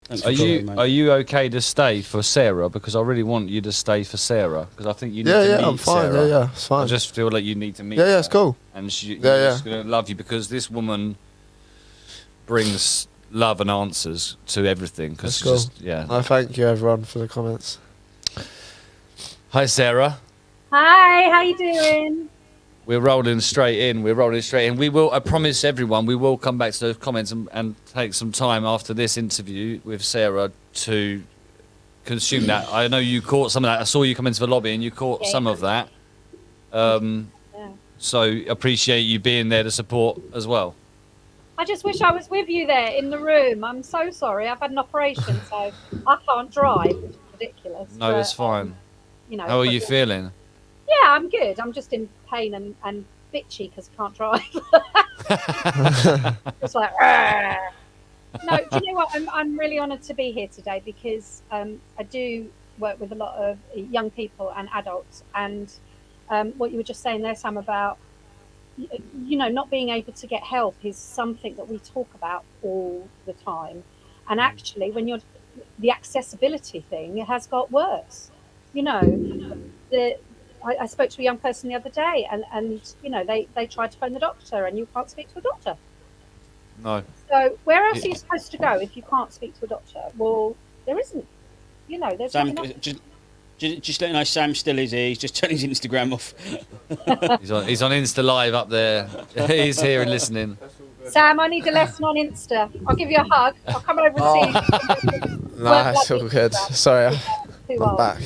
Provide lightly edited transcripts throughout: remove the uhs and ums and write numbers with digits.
Thanks Are for you calling, mate. are you okay to stay for Sarah? Because I really want you to stay for Sarah because I think you need Yeah, to yeah, meet I'm fine. Sarah. Yeah, it's I fine. just feel like you need to meet Yeah, her, it's cool. and she's Yeah. gonna love you because this woman brings love and answers to everything. Because That's cool. I thank you everyone for the comments. Hi, Sarah. Hi, how you doing? We're rolling straight in. We will. I promise everyone, we will come back to those comments and take some time after this interview with Sarah to consume that. I know you caught some of that. I saw you come into the lobby and you caught some of that. So appreciate you being there to support as well. I just wish I was with you there in the room. I'm so sorry. I've had an operation, so I can't drive, which is ridiculous. No, that's fine. How are you feeling? Yeah, I'm good. I'm just in pain and bitchy because I can't drive. It's like, "Argh." No, do you know what? I'm really honoured to be here today because I do work with a lot of young people and adults, and what you were just saying there, Sam, about not being able to get help is something that we talk about all the time, and actually, when you're the accessibility thing, it has got worse. You know, the I spoke to a young person the other day, and they tried to phone the doctor, and you can't speak to a doctor. No. So where else are you supposed to go if you can't speak to a doctor? Well, there isn't. There's Sam, not enough. just let you know, Sam still is here. He's just turned his Instagram off. He's on Insta Live up there. He's here and listening. Sam, I need a lesson on Insta. I'll give you a hug. I'll come over and see you. Nah, it's all good. Sorry, I'm back.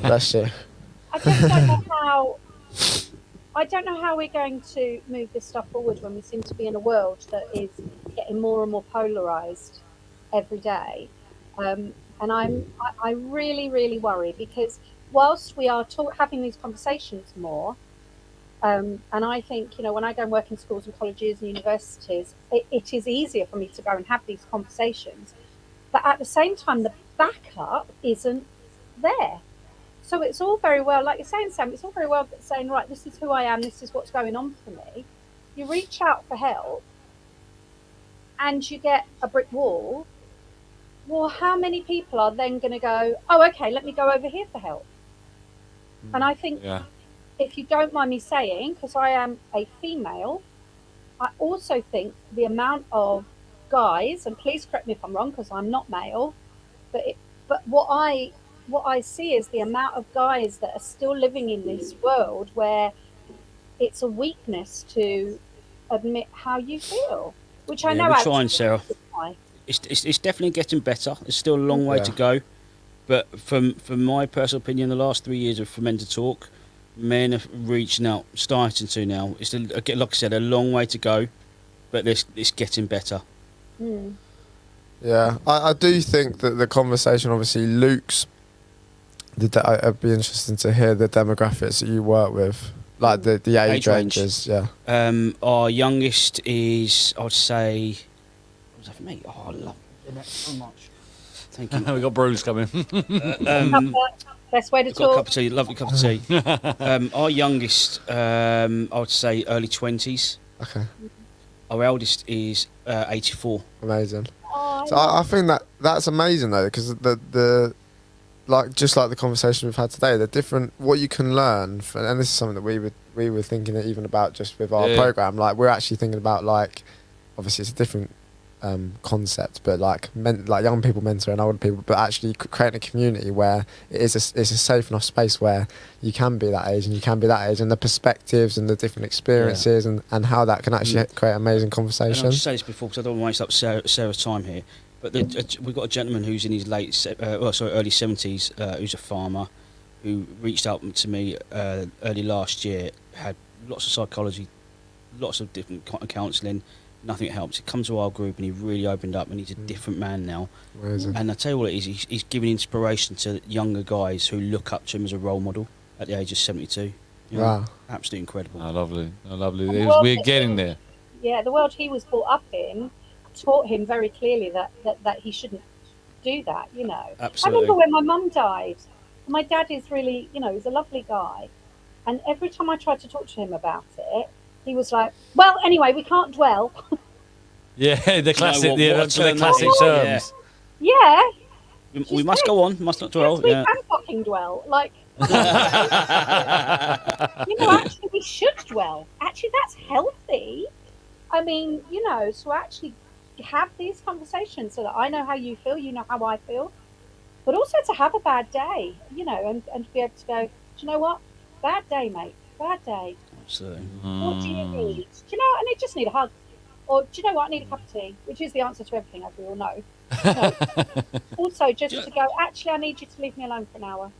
Bless you. I just don't know how. I don't know how we're going to move this stuff forward when we seem to be in a world that is getting more and more polarized every day. And I really, really worry because whilst we are having these conversations more, and I think, when I go and work in schools and colleges and universities, it is easier for me to go and have these conversations. But at the same time, the backup isn't there. So it's all very well, like you're saying, Sam, it's all very well saying, right, this is who I am, this is what's going on for me. You reach out for help and you get a brick wall. Well, how many people are then going to go, oh, okay, let me go over here for help? And I think, if you don't mind me saying, because I am a female, I also think the amount of guys, and please correct me if I'm wrong, because I'm not male, but what I see is the amount of guys that are still living in this world where it's a weakness to admit how you feel, which I know. We're trying, Sarah. It's definitely getting better. There's still a long way to go, but from my personal opinion, the last 3 years of For Men to Talk, men have reached now, starting to now. It's like I said, a long way to go, but it's getting better. Yeah, I do think that the conversation, obviously, Luke's. It'd be interesting to hear the demographics that you work with, like the age ranges. Yeah. Our youngest is, I'd say, what's that for me? Oh, I love it so much. Thank you. We got Bruce coming. Best way to Got a talk. cup of tea, lovely cup of tea. Our youngest, I would say early 20s. Okay. Our eldest is 84. Amazing. So I think that's amazing though, because the just like the conversation we've had today, the different what you can learn, and this is something that we were thinking even about just with our program. Like we're actually thinking about obviously it's a different concept, but like young people mentoring older people, but actually creating a community where it's a safe enough space where you can be that age and you can be that age, and the perspectives and the different experiences and how that can actually create amazing conversation. And I'll just say this before, because I don't want to waste up Sarah's time here, but we've got a gentleman who's in his early 70s, who's a farmer, who reached out to me early last year, had lots of psychology, lots of different counselling. Nothing helps. He comes to our group and he really opened up, and he's a different man now. Amazing. And I tell you what it is, he's giving inspiration to younger guys who look up to him as a role model at the age of 72. Wow. Absolutely incredible. Oh, lovely. We're getting there. Yeah, the world he was brought up in taught him very clearly that he shouldn't do that, Absolutely. I remember when my mum died. My dad is really, he's a lovely guy. And every time I tried to talk to him about it, he was like, well, anyway, we can't dwell. Yeah, the classic, what- the, what a the turn that classic is. terms. Yeah, We must go on. Must not dwell. yes, we Yeah. can fucking dwell. Like, actually, we should dwell. Actually, that's healthy. I mean, to actually have these conversations so that I know how you feel, you know how I feel, but also to have a bad day, and be able to go, do you know what? Bad day, mate. Bad day. Absolutely. What do you need? Do you know? And I just need a hug. Or do you know what? I need a cup of tea, which is the answer to everything, as we all know. Also, just to go, actually, I need you to leave me alone for an hour.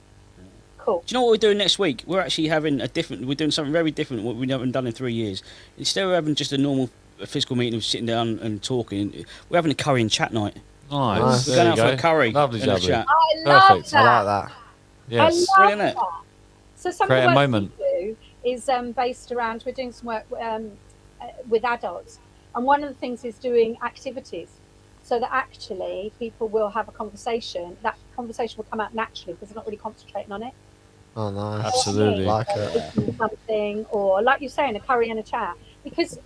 Cool. Do you know what we're doing next week? We're actually having we're doing something very different, what we haven't done in 3 years. Instead of having just a normal physical meeting of sitting down and talking, we're having a curry and chat night. Nice. We're There going you out for go. a curry Lovely, and a lovely. chat. I love Perfect. that. I like that. Yes. I love Brilliant, that. So some Create a of the work moment. we do is based around, we're doing some work with adults. And one of the things is doing activities so that actually people will have a conversation. That conversation will come out naturally because they're not really concentrating on it. Oh, nice. Absolutely. Like it. Eating something, or like you're saying, a curry and a chat. Because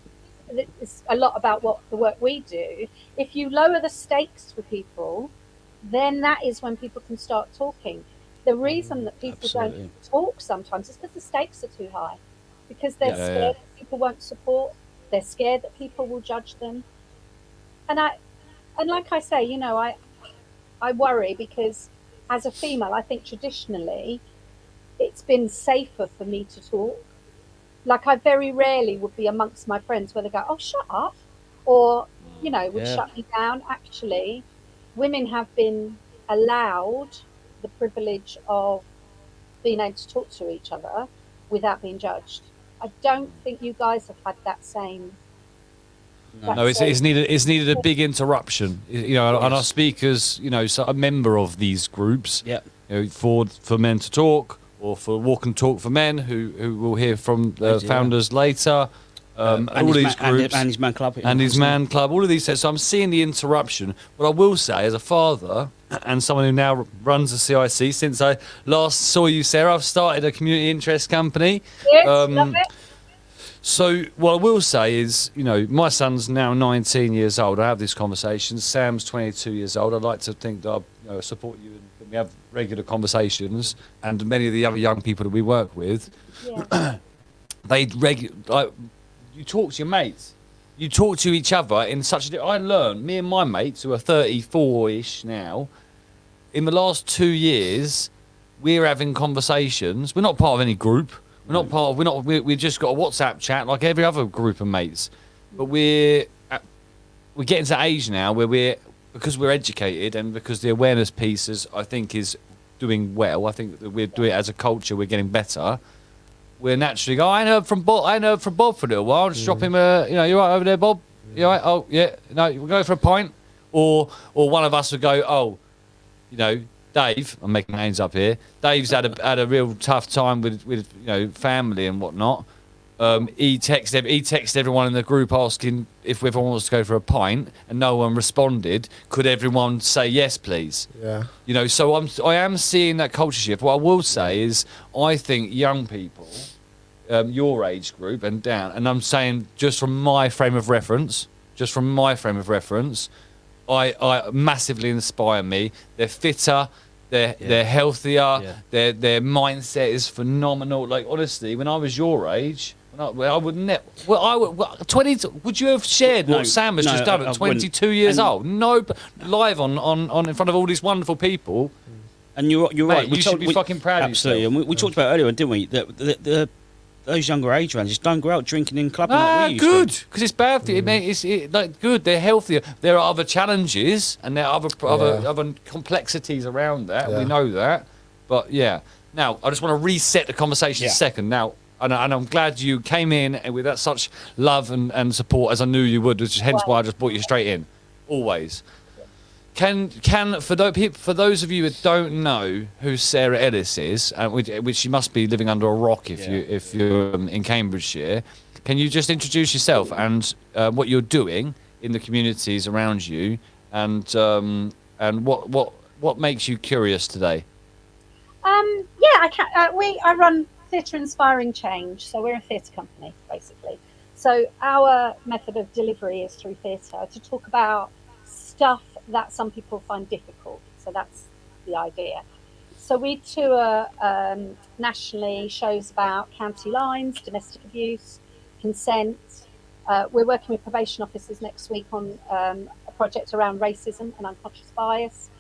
it's a lot about what the work we do. If you lower the stakes for people, then that is when people can start talking. The reason that people Absolutely. don't talk sometimes is because the stakes are too high, because they're Yeah, scared that people won't support, they're scared that people will judge them. And like I say, I worry because as a female, I think traditionally it's been safer for me to talk. Like, I very rarely would be amongst my friends where they go, "Oh, shut up," or would Yeah. shut me down. Actually, women have been allowed the privilege of being able to talk to each other without being judged. I don't think you guys have had that same. No. No, it's needed a big interruption. And our Yes. speakers, so a member of these groups, Yeah. for men to talk, or for walk and talk for men, who we'll hear from the Yeah. founders later. And all his these groups. and his man club. And his man club, all of these things. So I'm seeing the interruption. What I will say, as a father and someone who now runs a CIC, since I last saw you, Sarah, I've started a community interest company. Yes, love it. So what I will say is, my son's now 19 years old. I have these conversations. Sam's 22 years old. I'd like to think that I support you and that we have regular conversations. And many of the other young people that we work with, Yeah. you talk to your mates. You talk to each other in such a... I learned, me and my mates, who are 34-ish now, in the last 2 years, we're having conversations. We're not part of any group. We've just got a WhatsApp chat like every other group of mates. But we're getting to age now where because we're educated and because the awareness piece I think is doing well. I think that we're doing it as a culture. We're getting better. We're naturally go, I heard from Bob for a little while. Just drop him a, you right over there, Bob? You all right? Oh, yeah. No, we'll go for a pint. Or one of us would go, Dave, I'm making names up here. Dave's had a real tough time with family and whatnot. He texted everyone in the group asking if everyone wants to go for a pint, and no one responded. Could everyone say yes, please? Yeah. So I am seeing that culture shift. What I will say is, I think young people, your age group and down, and I'm saying just from my frame of reference, I massively inspire me. They're fitter. They're healthier. Yeah. Their mindset is phenomenal. Like, honestly, when I was your age, I would never. Well, 20. Would you have shared No, what Sam has no, just done I at wouldn't. 22 years And- old? No, live on in front of all these wonderful people. And you're Mate, right. you should be fucking proud of Absolutely. yourself. And we talked about it earlier, didn't we? That those younger age ranges just don't go out drinking in clubbing like we used Good, to. because it's bad for you. It's like good. They're healthier. There are other challenges and there are other complexities around that. We Yeah. know that, but yeah. Now I just want to reset the conversation a Yeah. second. Now, and I'm glad you came in and with that such love and support as I knew you would, which is hence why I just brought you straight in. Always. Can for those of you who don't know who Sarah Ellis is, which you must be living under a rock if you're in Cambridgeshire, can you just introduce yourself and what you're doing in the communities around you, and what makes you curious today? Yeah, I run Theatre Inspiring Change, so we're a theatre company basically. So our method of delivery is through theatre to talk about stuff that some people find difficult. So that's the idea. So we tour nationally shows about county lines, domestic abuse, consent. We're working with probation officers next week on a project around racism and unconscious bias.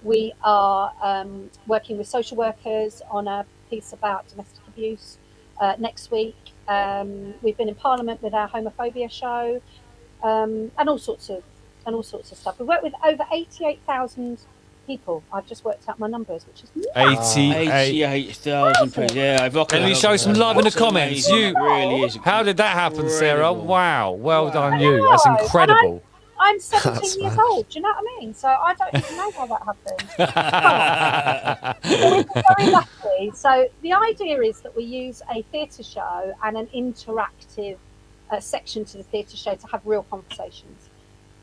We are working with social workers on a piece about domestic abuse next week. We've been in Parliament with our homophobia show, and all sorts of stuff. We've worked with over 88,000 people. I've just worked out my numbers, which is 88. 88,000 people. Yeah, Can you show some love in the That's comments? amazing. You, It really is. how did that happen, Sarah? Incredible. Wow, well done I you. know, That's and incredible. I'm 17 That's years mad. old. Do you know what I mean? So I don't even know how that happened. So we've been very lucky. So the idea is that we use a theatre show and an interactive section to the theatre show to have real conversations.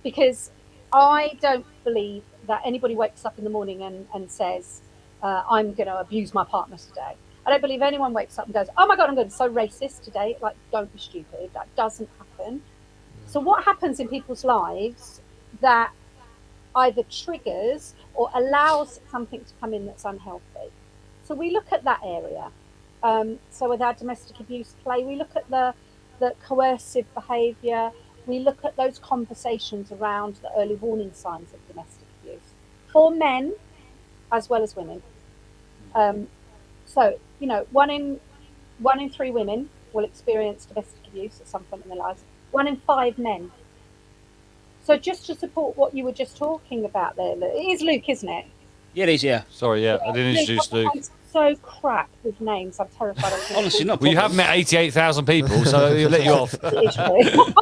Because I don't believe that anybody wakes up in the morning and says, I'm going to abuse my partner today. I don't believe anyone wakes up and goes, oh my God, I'm going to be so racist today. Like, don't be stupid. That doesn't happen. So what happens in people's lives that either triggers or allows something to come in that's unhealthy? So we look at that area. So with our domestic abuse play, we look at the coercive behaviour. We look at those conversations around the early warning signs of domestic abuse for men as well as women. So, you know, one in 3 women will experience domestic abuse at some point in their lives. 1 in 5 men. So just to support what you were just talking about there, Luke, it is Luke, isn't it? Yeah, it is. Yeah. Sorry, yeah, I didn't introduce Luke. I'm so crap with names. I'm terrified of Honestly, not. Well, you have met 88,000 people, so he'll let you off. It is true.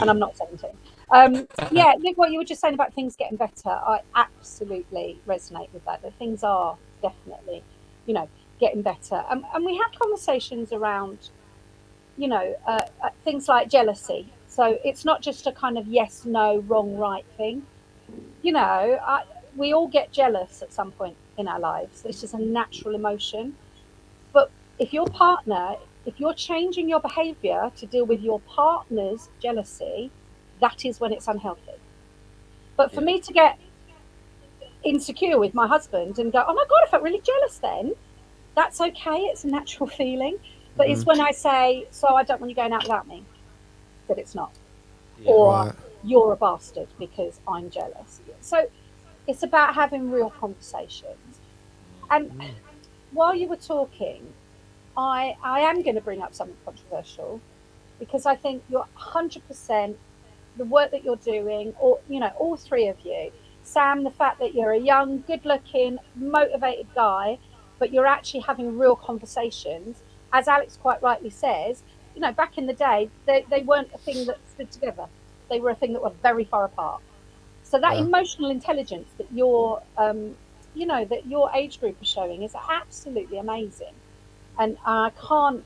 And I'm not 17. Yeah, Luke, what you were just saying about things getting better, I absolutely resonate with that. That things are definitely, you know, getting better. And we have conversations around, you know, things like jealousy. So it's not just a kind of yes, no, wrong, right thing. You know, we all get jealous at some point in our lives. It's just a natural emotion. But if your partner, if you're changing your behavior to deal with your partner's jealousy, that is when it's unhealthy. But for me to get insecure with my husband and go, oh my God, I felt really jealous then, that's okay. It's a natural feeling. But it's when I say, so I don't want you going out without me, that it's not. Yeah. Or Right. you're a bastard because I'm jealous. So it's about having real conversations. And while you were talking, I am going to bring up something controversial, because I think you're 100% the work that you're doing, or, you know, all 3 of you. Sam, the fact that you're a young, good-looking, motivated guy, but you're actually having real conversations. As Alex quite rightly says, you know, back in the day, they weren't a thing that stood together. They were a thing that were very far apart. So that Yeah. emotional intelligence that your, you know, that your age group is showing is absolutely amazing. And I can't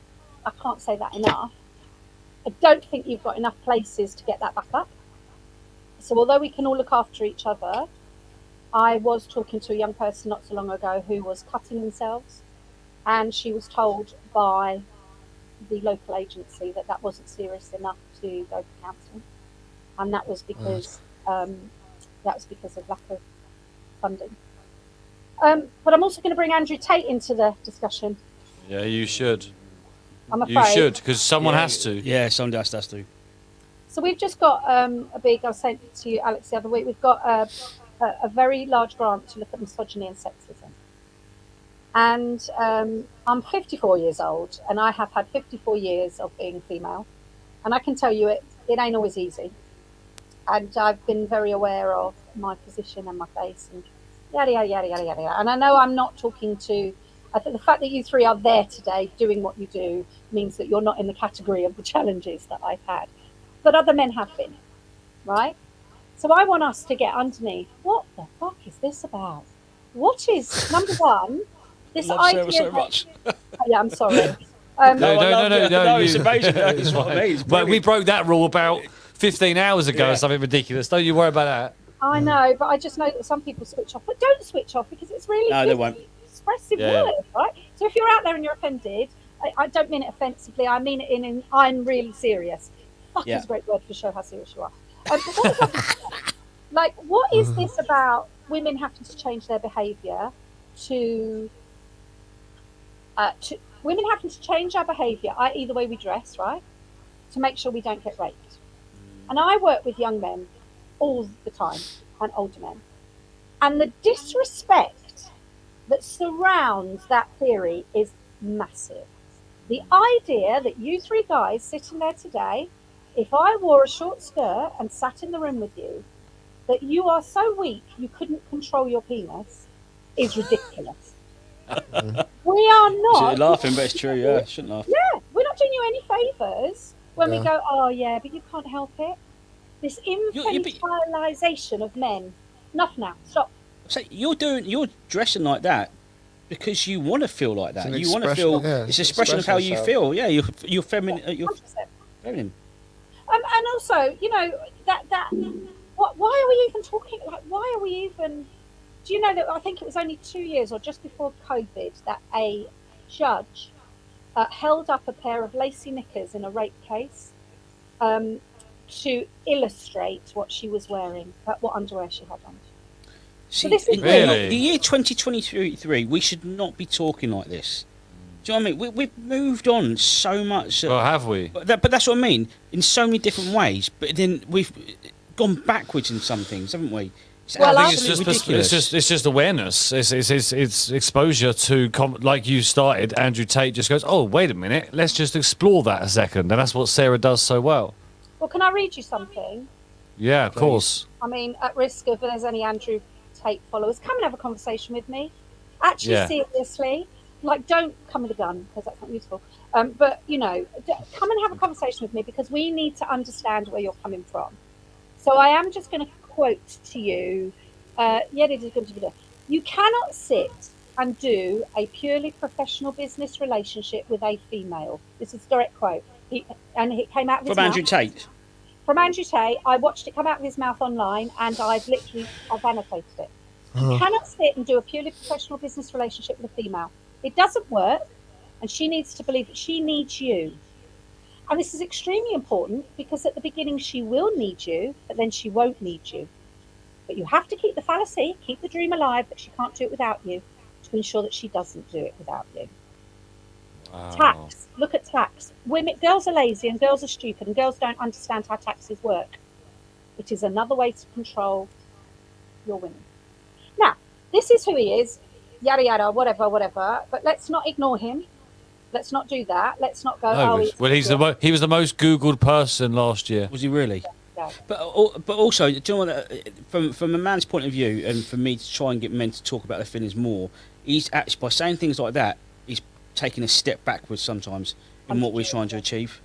say that enough. I don't think you've got enough places to get that back up. So although we can all look after each other, I was talking to a young person not so long ago who was cutting themselves, and she was told by the local agency that that wasn't serious enough to go for counselling, and that was because of lack of funding. But I'm also going to bring Andrew Tate into the discussion. Yeah, you should. I'm You afraid. should, because someone Yeah, has to. Yeah, someone has to. So we've just got a big, I was saying to you, Alex, the other week, we've got a very large grant to look at misogyny and sexism. And I'm 54 years old, and I have had 54 years of being female. And I can tell you it ain't always easy. And I've been very aware of my position and my face and yada, yada, yada, yada, yada. And I know I'm not talking to, I think the fact that you 3 are there today doing what you do means that you're not in the category of the challenges that I've had. But other men have been, right? So I want us to get underneath, what the fuck is this about? What is, number one, this Love idea Sarah so that- much. yeah, I'm sorry. No, I no, love no, it. no, It's you- amazing. It's what I mean. It's But we brilliant. broke that rule about 15 hours ago or Yeah. something ridiculous. Don't you worry about that. I know, but I just know that some people switch off. But don't switch off, because it's really No, they good won't. expressive Yeah. word, right? So if you're out there and you're offended, I don't mean it offensively. I mean it in I'm really serious. Fuck Yeah. is a great word for show how serious you are. But what was I like, what is this about women having to change their behaviour to women having to change our behaviour, i.e. the way we dress, right, to make sure we don't get raped? And I work with young men all the time and older men, and the disrespect that surrounds that theory is massive. The idea that you three guys sitting there today, if I wore a short skirt and sat in the room with you, that you are so weak you couldn't control your penis is ridiculous. We are not. You're laughing, but it's true. Yeah, shouldn't laugh. Yeah, we're not doing you any favours when we Yeah. go, oh yeah, but you can't help it. This you- infantilisation of men. Enough now. Stop. So you're dressing like that because you want to feel like that. It's an You want to expression, feel. yeah, It's an expression of how you yourself. feel. Yeah, you're feminine. You're 100%. feminine. And also, you know, that why are we even talking? Like, why are we even? Do you know that I think it was only 2 years or just before COVID that a judge held up a pair of lacy knickers in a rape case to illustrate what she was wearing, what underwear she had on. See, this is in Really? the year 2023, we should not be talking like this. Do you know what I mean? We've moved on so much. Well, have we? But that's what I mean. In so many different ways. But then we've gone backwards in some things, haven't we? It's Well, I think it's absolutely just ridiculous. it's just awareness. It's exposure to like you started. Andrew Tate just goes, oh wait a minute, let's just explore that a second, and that's what Sarah does so well. Well, can I read you something? Yeah, of course. I mean, at risk of there's any Andrew Tate followers, come and have a conversation with me. Actually, Yeah. seriously, like, don't come with a gun because that's not useful. But you know, come and have a conversation with me because we need to understand where you're coming from. So I am just going to quote to you. Yeah, it is going to be there. You cannot sit and do a purely professional business relationship with a female. This is a direct quote. And it came out of his From mouth. Andrew Tate. From Andrew Tate. I watched it come out of his mouth online, and I've annotated it. You cannot sit and do a purely professional business relationship with a female. It doesn't work, and she needs to believe that she needs you. And this is extremely important because at the beginning she will need you, but then she won't need you. But you have to keep the fallacy, keep the dream alive that she can't do it without you to ensure that she doesn't do it without you. Wow. Tax. Look at tax. Girls are lazy and girls are stupid and girls don't understand how taxes work. It is another way to control your women. Now, this is who he is, yada yada, whatever. But let's not ignore him. Let's not do that. Let's not go. No, he's well, he was the most Googled person last year. Was he really? Yeah. But also, do you know what? From a man's point of view, and for me to try and get men to talk about their feelings more, he's actually by saying things like that, he's taking a step backwards sometimes in what we're trying to achieve.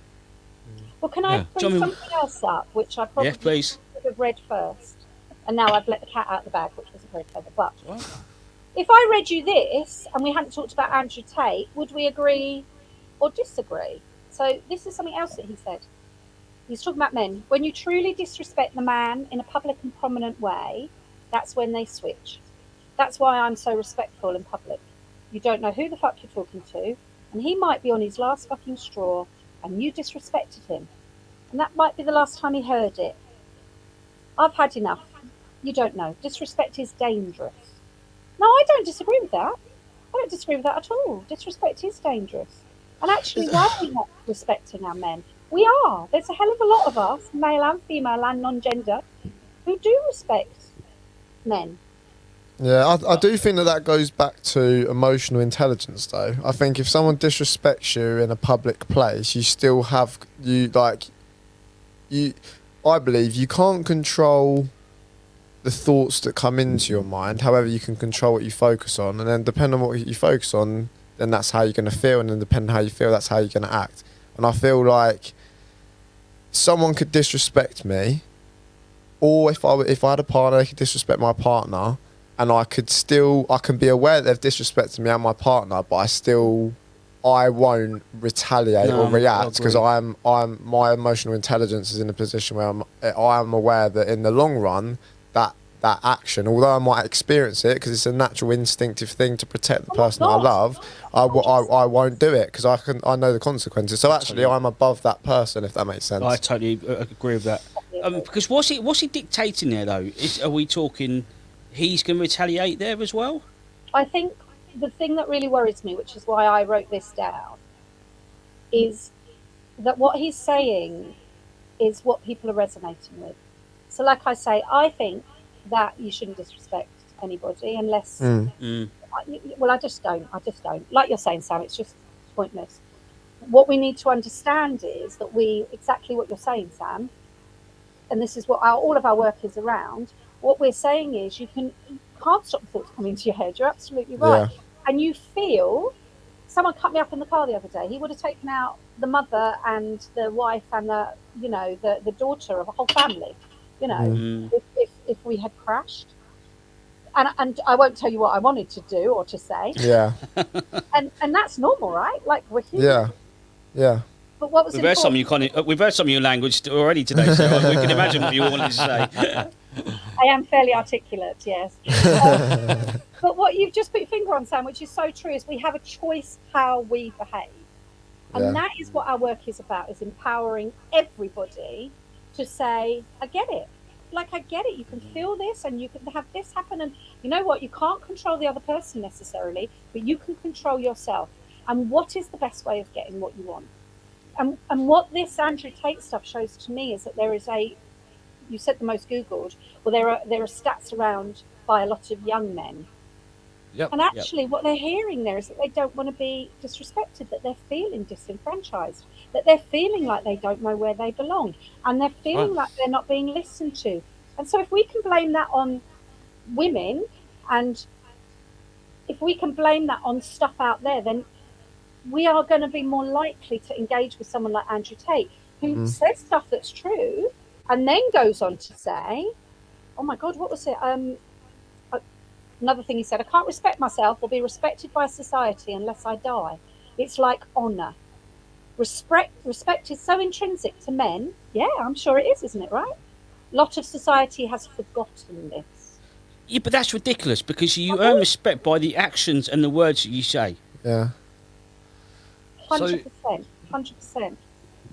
Well, can I Yeah. bring Tell me- something else up, which I probably Yeah, please. should have read first, and now I've let the cat out of the bag, which wasn't very clever. But What? if I read you this and we hadn't talked about Andrew Tate, would we agree or disagree? So this is something else that he said. He's talking about men. When you truly disrespect the man in a public and prominent way, that's when they switch. That's why I'm so respectful in public. You don't know who the fuck you're talking to, and he might be on his last fucking straw, and you disrespected him. And that might be the last time he heard it. I've had enough. You don't know. Disrespect is dangerous. No, I don't disagree with that. I don't disagree with that at all. Disrespect is dangerous. And actually, why are we not respecting our men? We are. There's a hell of a lot of us, male and female and non-gender, who do respect men. Yeah, I do think that goes back to emotional intelligence, though. I think if someone disrespects you in a public place, you still have I believe you can't control the thoughts that come into your mind. However, you can control what you focus on, and then depending on what you focus on, then that's how you're going to feel, and then depending on how you feel, that's how you're going to act. And I feel like someone could disrespect me, or if I had a partner, they could disrespect my partner, and I can be aware that they've disrespected me and my partner, but I won't retaliate No, or react I because agree. my emotional intelligence is in a position where I'm aware that in the long run, that action. Although I might experience it because it's a natural instinctive thing to protect the Oh my person that I God. love, I won't do it because I know the consequences. So actually, I'm above that person, if that makes sense. I totally agree with that. Because what's he dictating there though? Are we talking he's going to retaliate there as well? I think the thing that really worries me, which is why I wrote this down, is that what he's saying is what people are resonating with. So, like I say, I think that you shouldn't disrespect anybody unless. Well, I just don't. Like you're saying, Sam, it's just pointless. What we need to understand is that exactly what you're saying, Sam, and this is what all of our work is around. What we're saying is you can't stop the thoughts coming into your head. You're absolutely right. Yeah. And you feel, someone cut me up in the car the other day. He would have taken out the mother and the wife and the daughter of a whole family, if we had crashed. And I won't tell you what I wanted to do or to say. Yeah. And that's normal, right? Like, we're human. Yeah. But what was We've heard some of your language already today, so we can imagine what you wanted to say. I am fairly articulate, yes. But what you've just put your finger on, Sam, which is so true, is we have a choice how we behave. And that is what our work is about, is empowering everybody to say, I get it. Like, I get it. You can feel this and you can have this happen. And you know what? You can't control the other person necessarily, but you can control yourself. And what is the best way of getting what you want? And what this Andrew Tate stuff shows to me is that there is you said the most Googled, well, there are stats around by a lot of young men. Yep. And actually what they're hearing there is that they don't want to be disrespected, that they're feeling disenfranchised, that they're feeling like they don't know where they belong, and they're feeling like they're not being listened to. And so if we can blame that on women, and if we can blame that on stuff out there, then we are going to be more likely to engage with someone like Andrew Tate, who says stuff that's true, and then goes on to say, oh my God, what was it? Another thing he said, I can't respect myself or be respected by society unless I die. It's like honour. Respect is so intrinsic to men. Yeah, I'm sure it is, isn't it, right? A lot of society has forgotten this. Yeah, but that's ridiculous because you earn respect by the actions and the words that you say. Yeah. 100%. 100%.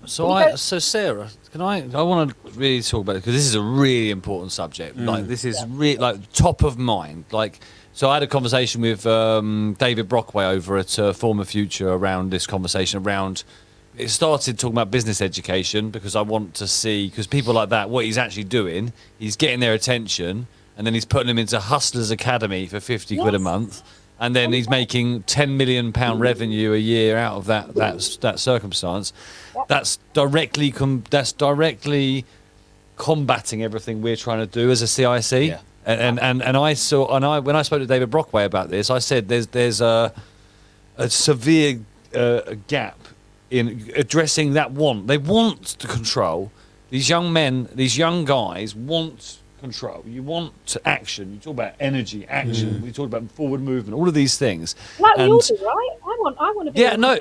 So Sarah, I want to really talk about it because this is a really important subject. Like, this is really like top of mind. Like, so I had a conversation with David Brockway over at Former Future around this conversation around. It started talking about business education because I want to see, because people like that, what he's actually doing, he's getting their attention and then he's putting them into Hustlers Academy for 50 quid a month. And then he's making £10 million revenue a year out of that circumstance. That's directly combating everything we're trying to do as a CIC. Yeah. And when I spoke to David Brockway about this, I said there's a severe gap in addressing that want. They want to control. These young men, these young guys want control. You want action. You talk about energy, action. We talk about forward movement. All of these things. Like we all do, right? I want to be. Yeah, no.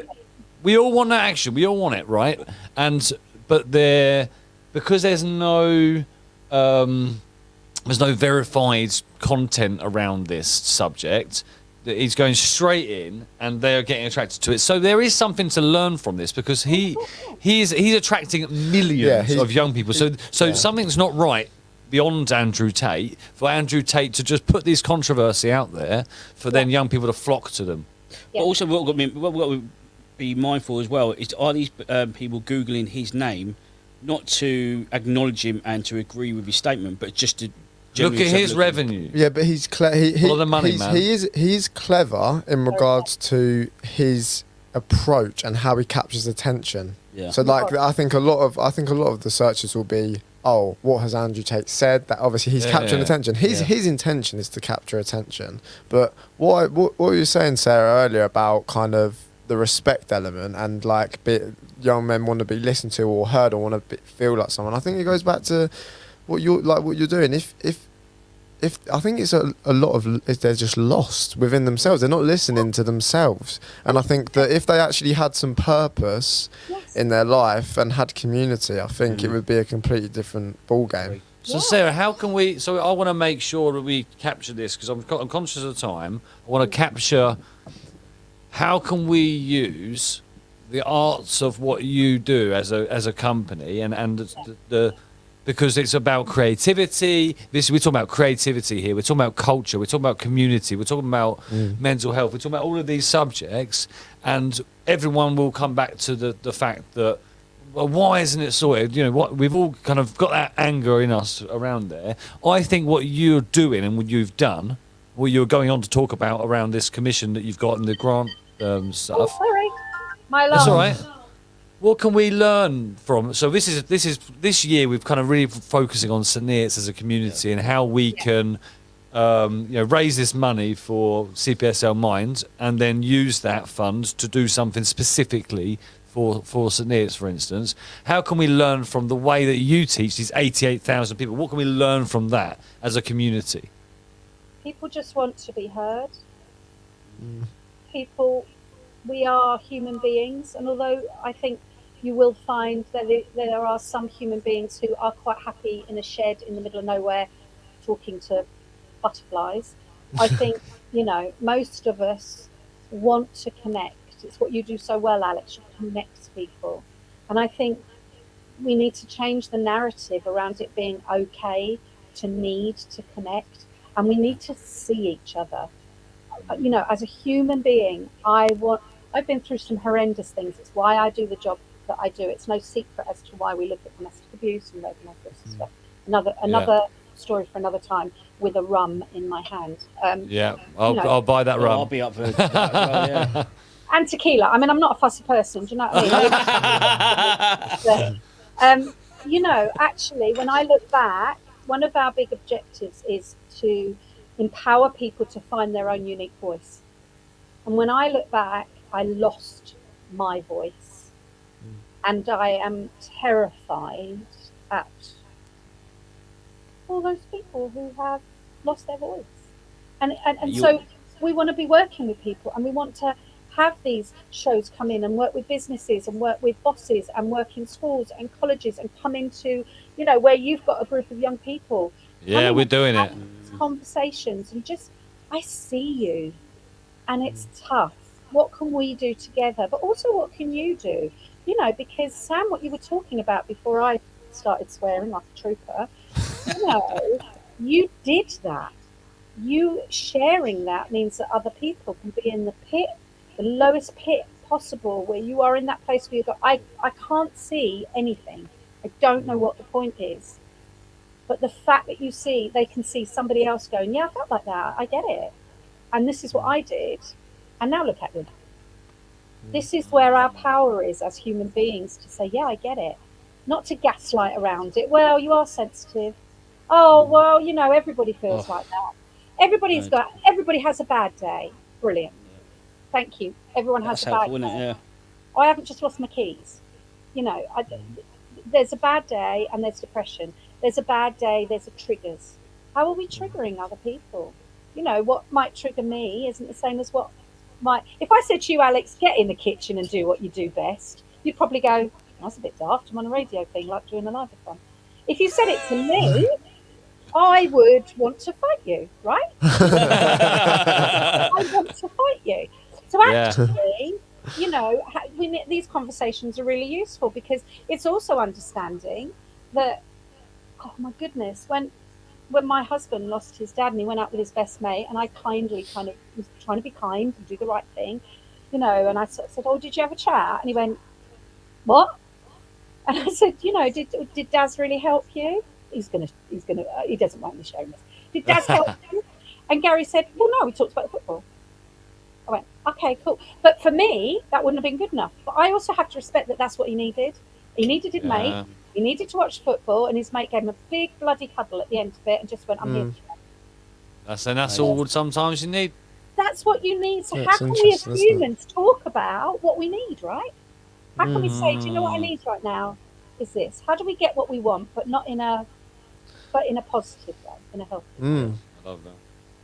We all want that action. We all want it, right? But because there's no verified content around this subject. He's going straight in, and they are getting attracted to it. So there is something to learn from this because he's attracting millions of young people. So something's not right beyond Andrew Tate for Andrew Tate to just put this controversy out there for then young people to flock to them. But also, what we've got to be mindful as well is, are these people Googling his name not to acknowledge him and to agree with his statement, but just to look at his revenue. Yeah, but he's Follow the money, man. He's clever in regards to his approach and how he captures attention. Yeah. So like, I think a lot of the searches will be, oh, what has Andrew Tate said? That obviously he's capturing attention. His intention is to capture attention. But what you were saying, Sarah, earlier about kind of the respect element and like young men want to be listened to or heard or want to feel like someone. I think it goes back to what you're doing. If I think it's a lot of they're just lost within themselves. They're not listening to themselves. And I think that if they actually had some purpose in their life and had community, I think it would be a completely different ball game. So Yeah. Sarah, how can we? So I want to make sure that we capture this because I'm conscious of time. I want to capture how can we use the arts of what you do as a company and the because it's about creativity. We're talking about creativity here. We're talking about culture. We're talking about community. We're talking about mental health. We're talking about all of these subjects, and everyone will come back to the fact that, well, why isn't it sorted? You know, what we've all kind of got that anger in us around there. I think what you're doing and what you've done, what you're going on to talk about around this commission that you've got and the grant Oh, stuff. sorry. My alarm. That's all right. What can we learn from? So this year we've kind of really focusing on St Neots as a community and how we can, raise this money for CPSL Minds and then use that fund to do something specifically for St Neots, for instance. How can we learn from the way that you teach these 88,000 people? What can we learn from that as a community? People just want to be heard. People, we are human beings, and although I think you will find that there are some human beings who are quite happy in a shed in the middle of nowhere talking to butterflies, I think, most of us want to connect. It's what you do so well, Alex. You connect people. And I think we need to change the narrative around it being okay to need to connect. And we need to see each other. As a human being, I've been through some horrendous things. It's why I do the job that I do. It's no secret as to why we look at domestic abuse and rape and all sorts of stuff. Another story for another time with a rum in my hand. I'll buy that rum. I'll be up for that as well, yeah. And tequila. I mean, I'm not a fussy person. Do you know what I mean? Actually, when I look back, one of our big objectives is to empower people to find their own unique voice. And when I look back, I lost my voice. And I am terrified at all those people who have lost their voice. And so we want to be working with people, and we want to have these shows come in and work with businesses and work with bosses and work in schools and colleges and come into, where you've got a group of young people. Yeah, we're doing it. Conversations and just, I see you, and it's tough. What can we do together? But also, what can you do? Because Sam, what you were talking about before I started swearing like a trooper, you did that. You sharing that means that other people can be in the pit, the lowest pit possible, where you are in that place where you go, I can't see anything. I don't know what the point is. But the fact that they can see somebody else going, yeah, I felt like that. I get it. And this is what I did. And now look at me. This is where our power is as human beings, to say, yeah, I get it. Not to gaslight around it. Well, you are sensitive. Oh, well, everybody feels like that. Everybody has a bad day. Brilliant. Thank you. Everyone has a bad day. Yeah. I haven't just lost my keys. There's a bad day and there's depression. There's a bad day, there's triggers. How are we triggering other people? What might trigger me isn't the same as what might. If I said to you, Alex, get in the kitchen and do what you do best, you'd probably go, that's a bit daft. I'm on a radio thing, like doing a live-a-thon. If you said it to me, I would want to fight you, right? I want to fight you. So actually, these conversations are really useful, because it's also understanding that, oh my goodness, when my husband lost his dad and he went out with his best mate, and I kindly kind of was trying to be kind and do the right thing, and I sort of said, oh, did you have a chat? And he went, what? And I said, did Daz really help you? He doesn't mind me sharing this. Did Daz help you? And Gary said, well, no, we talked about the football. I went, okay, cool. But for me, that wouldn't have been good enough. But I also have to respect that that's what he needed. He needed his mate. He needed to watch football, and his mate gave him a big bloody cuddle at the end of it and just went, I'm here. That's all sometimes you need. That's what you need. So how can we as humans talk about what we need, right? How can we say, do you know what I need right now is this? How do we get what we want, but in a positive way, in a healthy way? I love that.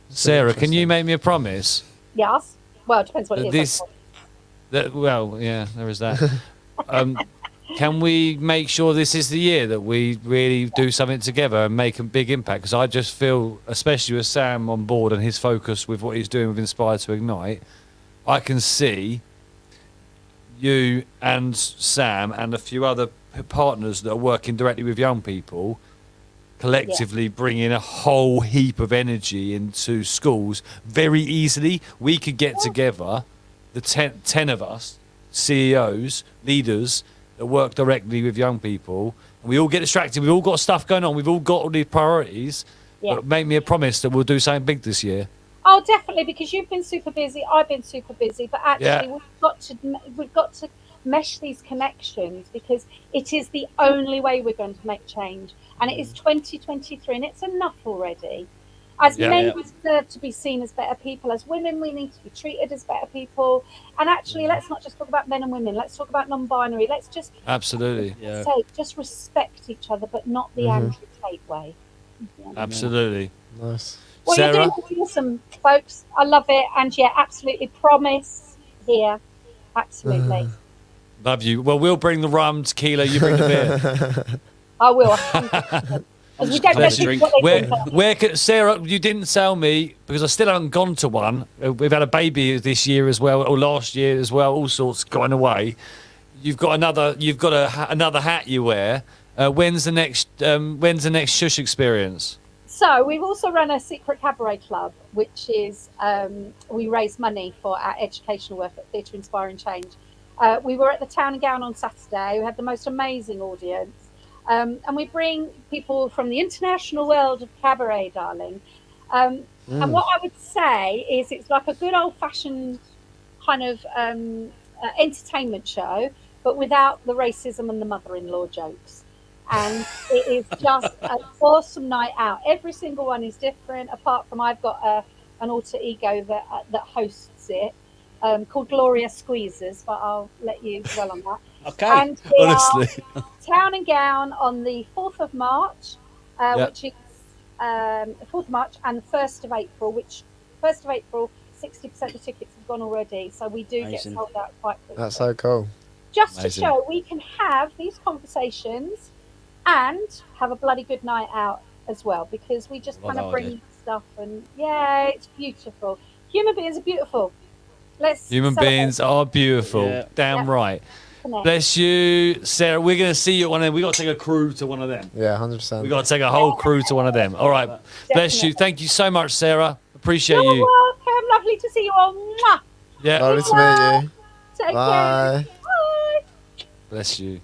Sarah, can you make me a promise? Yes. Well, it depends what it is. Well, yeah, there is that. can we make sure this is the year that we really do something together and make a big impact? Because I just feel, especially with Sam on board and his focus with what he's doing with Inspire to Ignite, I can see you and Sam and a few other partners that are working directly with young people collectively bringing a whole heap of energy into schools very easily. We could get together, the 10 of us, CEOs, leaders that work directly with young people. We all get distracted. We've all got stuff going on. We've all got all these priorities. Yeah. But make me a promise that we'll do something big this year. Oh, definitely, because you've been super busy. I've been super busy, but actually, Yeah. we've got to mesh these connections, because it is the only way we're going to make change. And it is 2023, and it's enough already. As Yeah. men, Yeah. we deserve to be seen as better people. As women, we need to be treated as better people. And actually, let's not just talk about men and women. Let's talk about non-binary. Let's just Absolutely. Yeah. say, just respect each other, but not the Andrew Tate way. Yeah. Absolutely. Nice. What Sarah? you're doing is awesome, folks. I love it. And yeah, absolutely. Promise here. Absolutely. Love you. Well, we'll bring the rum, tequila, you bring the beer. I will. 100%. Because we don't Let's know drink. what they Where could, Sarah, you didn't tell me, because I still haven't gone to one. We've had a baby this year as well, or last year as well, all sorts going away. You've got another hat you wear. When's the next Shush experience? So we've also run a secret cabaret club, which is we raise money for our educational work at Theatre Inspiring Change. We were at the Town and Gown on Saturday. We had the most amazing audience. And we bring people from the international world of cabaret, darling. And what I would say is it's like a good old-fashioned kind of entertainment show, but without the racism and the mother-in-law jokes. And it is just an awesome night out. Every single one is different, apart from I've got an alter ego that hosts it, called Gloria Squeezers, but I'll let you dwell on that. Okay. And we Honestly. are Town and Gown on the 4th of March, which is 4th of March, and the 1st of April, which 1st of April, 60% of the tickets have gone already. So we do Amazing. get sold out quite quickly. That's so cool. Just Amazing. to show we can have these conversations and have a bloody good night out as well, because we just What kind of an bring idea. stuff, and yeah, it's beautiful. Human beings are beautiful. Let's Human celebrate, beings are beautiful. Yeah. Damn Yeah. right. connect. Bless you, Sarah. We're going to see you at one of them. We've got to take a crew to one of them. Yeah, 100%. We've got to take a whole crew to one of them. All right. Bless you. Definitely. Thank you so much, Sarah. Appreciate You're you. welcome. Lovely to see you all. Mwah. Yeah. Lovely to meet you. Take care. Bye. Bye. Bless you.